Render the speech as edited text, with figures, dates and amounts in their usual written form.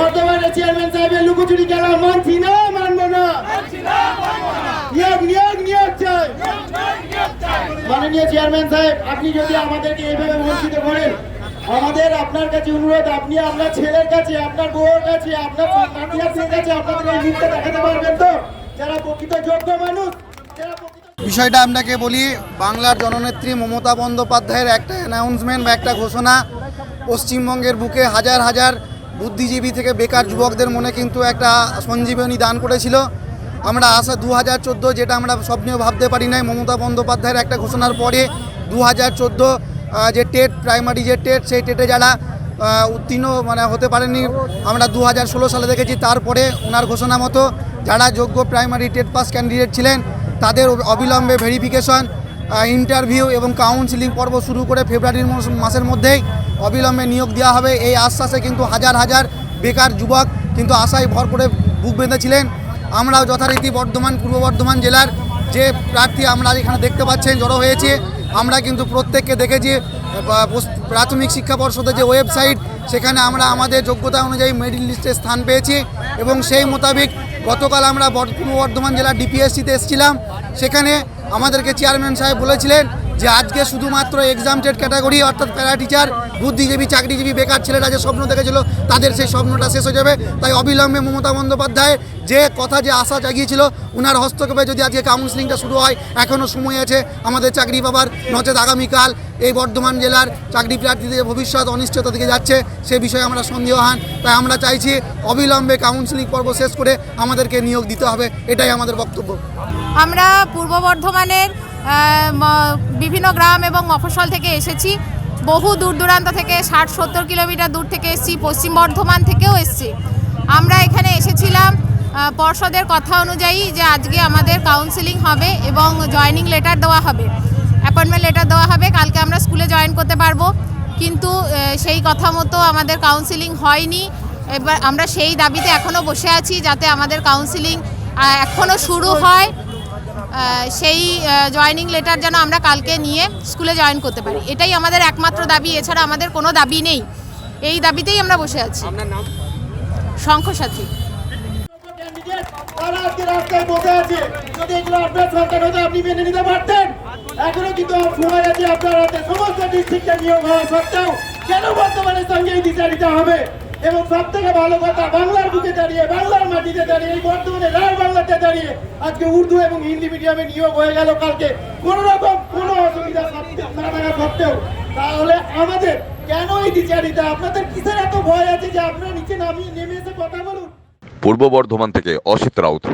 বর্তমানে চেয়ারম্যান সাহেবের লুকোচুরি খেলা মানছি না, মানবো না। নিয়োগ নিয়োগ নিয়োগ চাই। মাননীয় চেয়ারম্যান সাহেব, আপনি যদি আমাদেরকে এইভাবে বঞ্চিত করেন, আমাদের আপনার কাছে অনুরোধ, আপনি আপনার ছেলের কাছে, আপনার বউয়ের কাছে, আপনার নাতির কাছে আপনাদের এই মুখটা দেখাতে পারবেন তো, যারা প্রকৃত যোগ্য মানুষ। বিষয়টা আপনাকে বলি, বাংলার জননেত্রী মমতা বন্দ্যোপাধ্যায়ের একটা অ্যানাউন্সমেন্ট বা একটা ঘোষণা পশ্চিমবঙ্গের বুকে হাজার হাজার বুদ্ধিজীবী থেকে বেকার যুবকদের মনে কিন্তু একটা সঞ্জীবনী দান করেছিল। আমরা আশা 2014, যেটা আমরা স্বপ্নেও ভাবতে পারি নাই, মমতা বন্দ্যোপাধ্যায়ের একটা ঘোষণার পরে 2014 যে টেট, প্রাইমারি যে টেট, সেই টেটে যারা উত্তীর্ণ হতে পারেনি, আমরা 2016 সালে দেখেছি। তারপরে ওনার ঘোষণা মতো যারা যোগ্য প্রাইমারি টেট পাস ক্যান্ডিডেট ছিলেন তাদের অবিলম্বে ভেরিফিকেশন, ইন্টারভিউ এবং কাউন্সিলিং পর্ব শুরু করে ফেব্রুয়ারি মাসের মধ্যেই অবিলম্বে নিয়োগ দেওয়া হবে। এই আশ্বাসে কিন্তু হাজার হাজার বেকার যুবক কিন্তু আশায় ভর করে বুক বেঁধেছিলেন। আমরাও যথারীতি পূর্ব বর্ধমান জেলার যে প্রার্থী আমরা এখানে দেখতে পাচ্ছেন জড়ো হয়েছে, আমরা কিন্তু প্রত্যেককে দেখেছি প্রাথমিক শিক্ষা পর্ষদের যে ওয়েবসাইট, সেখানে আমরা আমাদের যোগ্যতা অনুযায়ী মেরিট লিস্টে স্থান পেয়েছি এবং সেই মোতাবেক গতকাল আমরা পূর্ব বর্ধমান জেলার ডিপিএসসিতে এসেছিলাম। সেখানে আমাদেরকে চেয়ারম্যান সাহেব বলেছিলেন যে আজকে শুধুমাত্র এক্সামটেড ক্যাটাগরি অর্থাৎ প্যারা টিচার, বুদ্ধিজীবী, চাকরিজীবী বেকার ছেলেরা যে স্বপ্ন দেখেছিল তাদের সেই স্বপ্নটা শেষ হয়ে যাবে। তাই অবিলম্বে মমতা বন্দ্যোপাধ্যায় যে কথা, যে আশা জাগিয়েছিল, ওনার হস্তক্ষেপে যদি আজকে কাউন্সিলিংটা শুরু হয়, এখনও সময় আছে আমাদের চাকরি পাবার। নচেত আগামীকাল এই বর্ধমান জেলার চাকরি প্রার্থীদের ভবিষ্যৎ অনিশ্চয়তা দিকে যাচ্ছে, সে বিষয়ে আমরা সন্দেহহান। তাই আমরা চাইছি অবিলম্বে কাউন্সিলিং পর্ব শেষ করে আমাদেরকে নিয়োগ দিতে হবে, এটাই আমাদের বক্তব্য। আমরা পূর্ব বর্ধমানের বিভিন্ন গ্রাম এবং মফস্বল থেকে এসেছি, বহু দূর দূরান্ত থেকে 60-70 কিলোমিটার দূর থেকে এসেছি, পশ্চিম বর্ধমান থেকেও এসেছি। আমরা এখানে এসেছিলাম পর্ষদের কথা অনুযায়ী যে আজকে আমাদের কাউন্সিলিং হবে এবং জয়েনিং লেটার দেওয়া হবে, অ্যাপয়েন্টমেন্ট লেটার দেওয়া হবে, কালকে আমরা স্কুলে জয়েন করতে পারবো। কিন্তু সেই কথা মতো আমাদের কাউন্সিলিং হয়নি। এবার আমরা সেই দাবিতে এখনও বসে আছি যাতে আমাদের কাউন্সিলিং এখনও শুরু হয়, সেই জয়েনিং লেটার যেন আমরা কালকে নিয়ে স্কুলে জয়েন করতে পারি। এটাই আমাদের একমাত্র দাবি, এছাড়া আমাদের কোনো দাবি নেই। এই দাবিতেই আমরা বসে আছি। শঙ্খসাথী। এখনো কিন্তু সময় আছে আপনার হাতে, সমস্ত ডিস্ট্রিক্টে নিয়োগ হওয়া সত্ত্বেও কেন বর্তমানের সঙ্গে এই বিচারিতা হবে? এবং সব থেকে ভালো কথা, বাংলার বুকে দাঁড়িয়ে, বাংলার মাটিতে দাঁড়িয়ে, এই বর্তমানে রায় বাংলাতে দাঁড়িয়ে আজকে উর্দু এবং হিন্দি মিডিয়ামে নিয়োগ হয়ে গেল কালকে, কোনো রকম কোনো অসুবিধা না থাকা সত্ত্বেও। তাহলে আমাদের কেন এই বিচারিতা? আপনাদের কিসের এত ভয় আছে যে আপনারা নিচে নেমে এসে কথা বলুন? পূর্ব বর্ধমান থেকে অসিত রাউত।